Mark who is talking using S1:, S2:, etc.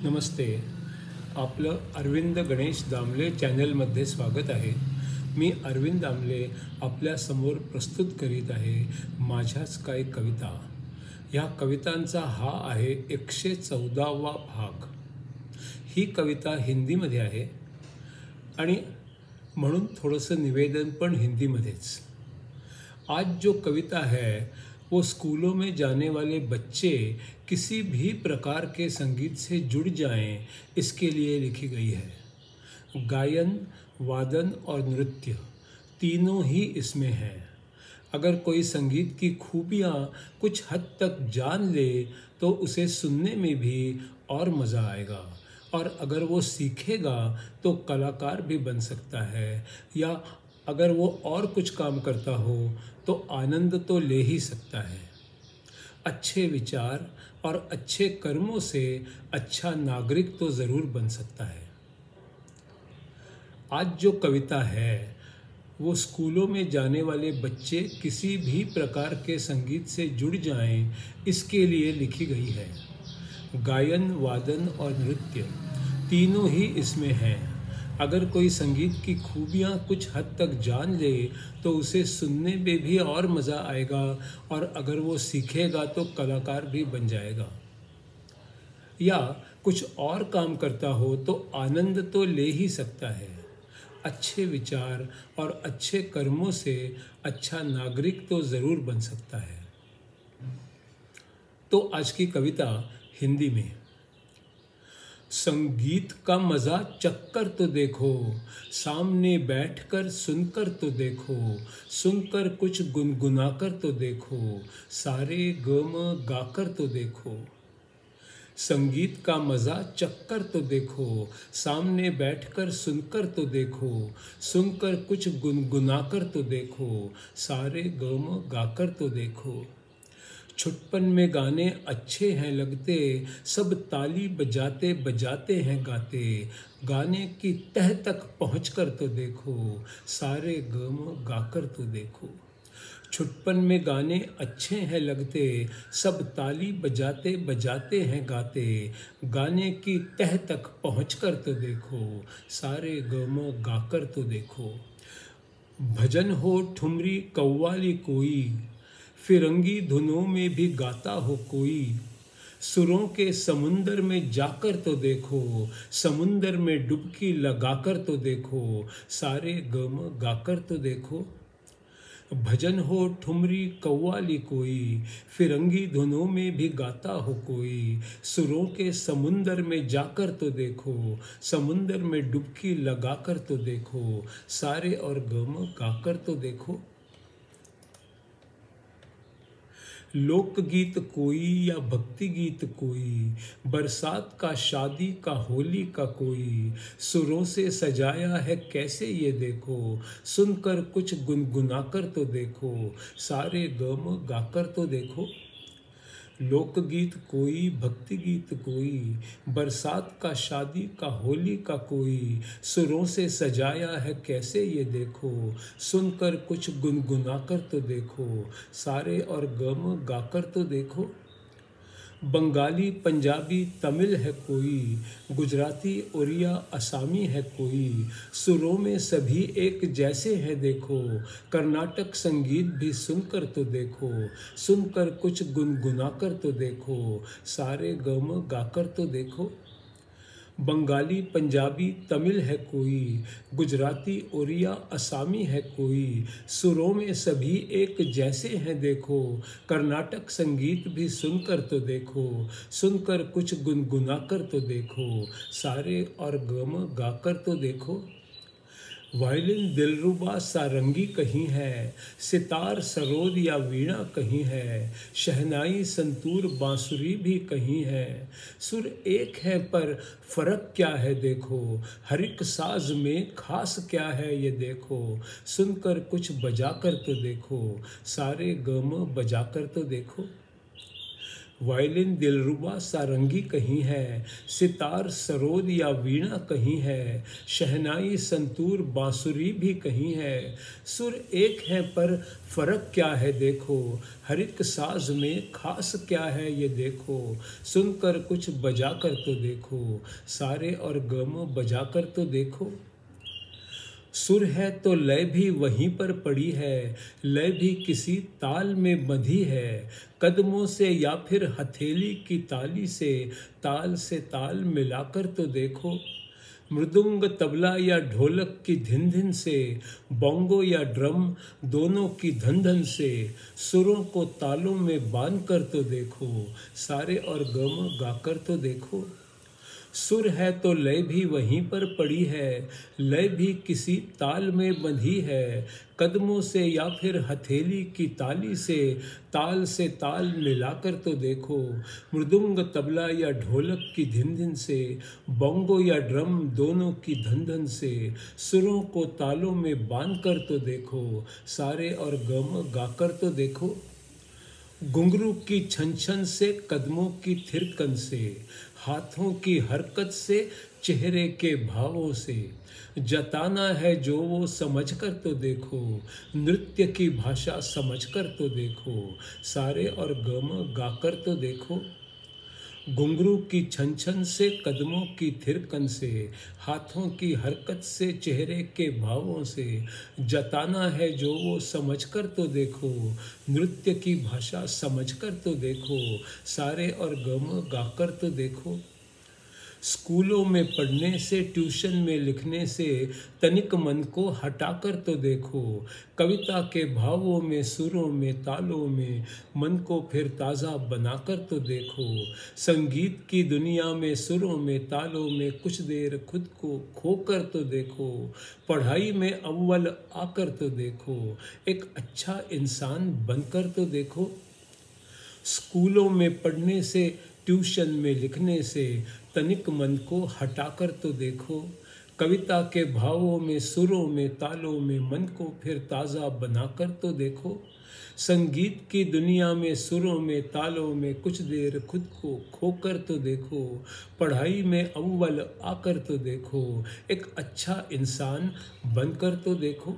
S1: नमस्ते. आपलं अरविंद गणेश दामले चॅनलमध्ये स्वागत आहे. मी अरविंद दामले आपल्यासमोर प्रस्तुत करीत आहे माझ्याच काही कविता. ह्या कवितांचा हा आहे 114वा भाग. ही कविता हिंदीमध्ये आहे आणि म्हणून थोडंसं निवेदन पण हिंदीमध्येच. आज जो कविता है वो स्कूलों में जाने वाले बच्चे किसी भी प्रकार के संगीत से जुड़ जाएं, इसके लिए लिखी गई है. गायन, वादन और नृत्य तीनों ही इसमें हैं. अगर कोई संगीत की खूबियाँ कुछ हद तक जान ले तो उसे सुनने में भी और मज़ा आएगा, और अगर वो सीखेगा तो कलाकार भी बन सकता है, या अगर वो और कुछ काम करता हो तो आनंद तो ले ही सकता है. अच्छे विचार और अच्छे कर्मों से अच्छा नागरिक तो ज़रूर बन सकता है. आज जो कविता है वो स्कूलों में जाने वाले बच्चे किसी भी प्रकार के संगीत से जुड़ जाएं, इसके लिए लिखी गई है. गायन, वादन और नृत्य तीनों ही इसमें हैं. अगर कोई संगीत की खूबियाँ कुछ हद तक जान ले तो उसे सुनने में भी और मज़ा आएगा, और अगर वो सीखेगा तो कलाकार भी बन जाएगा, या कुछ और काम करता हो तो आनंद तो ले ही सकता है. अच्छे विचार और अच्छे कर्मों से अच्छा नागरिक तो ज़रूर बन सकता है. तो आज की कविता हिंदी में. संगीत का मज़ा चक्कर तो देखो, सामने बैठकर सुनकर तो देखो, सुनकर कुछ गुनगुनाकर तो देखो, सारे गम गाकर तो देखो. संगीत का मज़ा चक्कर तो देखो, सामने बैठकर सुनकर तो देखो, सुनकर कुछ गुनगुनाकर तो देखो, सारे गम गाकर तो देखो. छुटपन में गाने अच्छे हैं लगते, सब ताली बजाते बजाते हैं गाते, गाने की तह तक पहुंचकर तो देखो, सारे गम गाकर तो देखो. छुटपन में गाने अच्छे हैं लगते, सब ताली बजाते बजाते हैं गाते, गाने की तह तक पहुंचकर तो देखो, सारे गम गाकर तो देखो. भजन हो ठुमरी कव्वाली कोई, फिरंगी धुनों में भी गाता हो कोई, सुरों के समुंदर में जाकर तो देखो, समुंदर में डुबकी लगाकर तो देखो, सारे गम गाकर तो देखो. भजन हो ठुमरी कव्वाली कोई, फिरंगी धुनों में भी गाता हो कोई, सुरों के समुंदर में जाकर तो देखो, समुंदर में डुबकी लगाकर तो देखो, सारे और गम गाकर तो देखो. लोकगीत कोई या भक्ति गीत कोई, बरसात का, शादी का, होली का कोई, सुरों से सजाया है कैसे ये देखो, सुनकर कुछ गुनगुनाकर तो देखो, सारे गम गाकर तो देखो. लोकगीत कोई, भक्ति गीत कोई, बरसात का, शादी का, होली का कोई, सुरों से सजाया है कैसे ये देखो, सुनकर कुछ गुनगुनाकर तो देखो, सारे और गम गाकर तो देखो. बंगाली, पंजाबी, तमिल है कोई, गुजराती, उड़िया, असामी है कोई, सुरों में सभी एक जैसे हैं देखो, कर्नाटक संगीत भी सुनकर तो देखो, सुनकर कुछ गुनगुनाकर तो देखो, सारे गम गाकर तो देखो. बंगाली, पंजाबी, तमिल है कोई, गुजराती, उड़िया, असामी है कोई, सुरों में सभी एक जैसे हैं देखो, कर्नाटक संगीत भी सुनकर तो देखो, सुनकर कुछ गुनगुनाकर तो देखो, सारे और गम गाकर तो देखो. वायलिन दिलरुबा सारंगी कहीं है, सितार सरोद या वीणा कहीं है, शहनाई संतूर बांसुरी भी कहीं है, सुर एक है पर फर्क क्या है देखो, हर एक साज में खास क्या है ये देखो, सुनकर कुछ बजाकर तो देखो, सारे गम बजाकर तो देखो. वायलिन दिलरुबा सारंगी कहीं है, सितार सरोद या वीणा कहीं है, शहनाई संतूर बांसुरी भी कहीं है। सुर एक है पर फर्क क्या है देखो, हर एक साज में खास क्या है ये देखो। सुनकर कुछ बजा कर तो देखो, सारे और गम बजा कर तो देखो। सुर है तो लय भी वहीं पर पड़ी है, लय भी किसी ताल में बंधी है। कदमों से या फिर हथेली की ताली से ताल मिलाकर तो देखो। मृदुंग तबला या ढोलक की धिन धिन से, बोंगो या ड्रम दोनों की धन धन से, सुरों को तालों में बांध कर तो देखो, सारे और गम गाकर तो देखो। सुर है तो लय भी वहीं पर पड़ी है, लय भी किसी ताल में बंधी है। कदमों से या फिर हथेली की ताली से ताल मिलाकर तो देखो। मृदुंग तबला या ढोलक की धिन धिन से, बोंगो या ड्रम दोनों की धन धन से, सुरों को तालों में बांध कर तो देखो, सारे और गम गाकर तो देखो। घुंघरू की छन छन से, कदमों की थिरकन से, हाथों की हरकत से, चेहरे के भावों से, जताना है जो वो समझ कर तो देखो। नृत्य की भाषा समझ कर तो देखो, सारे और गम गाकर तो देखो। घुंघरू की छन छन से, कदमों की थिरकन से, हाथों की हरकत से, चेहरे के भावों से, जताना है जो वो समझ कर तो देखो। नृत्य की भाषा समझ कर तो देखो, सारे और गम गाकर तो देखो। स्कूलों में पढ़ने से, ट्यूशन में लिखने से, तनिक मन को हटाकर तो देखो। कविता के भावों में, सुरों में, तालों में, मन को फिर ताज़ा बनाकर तो देखो। संगीत की दुनिया में, सुरों में, तालों में कुछ देर खुद को खोकर तो देखो। पढ़ाई में अव्वल आकर तो देखो, एक अच्छा इंसान बनकर तो देखो। स्कूलों में पढ़ने से, ट्यूशन में लिखने से, तनिक मन को हटाकर तो देखो। कविता के भावों में, सुरों में, तालों में, मन को फिर ताज़ा बनाकर तो देखो। संगीत की दुनिया में, सुरों में, तालों में कुछ देर खुद को खोकर तो देखो। पढ़ाई में अव्वल आकर तो देखो, एक अच्छा इंसान बनकर तो देखो।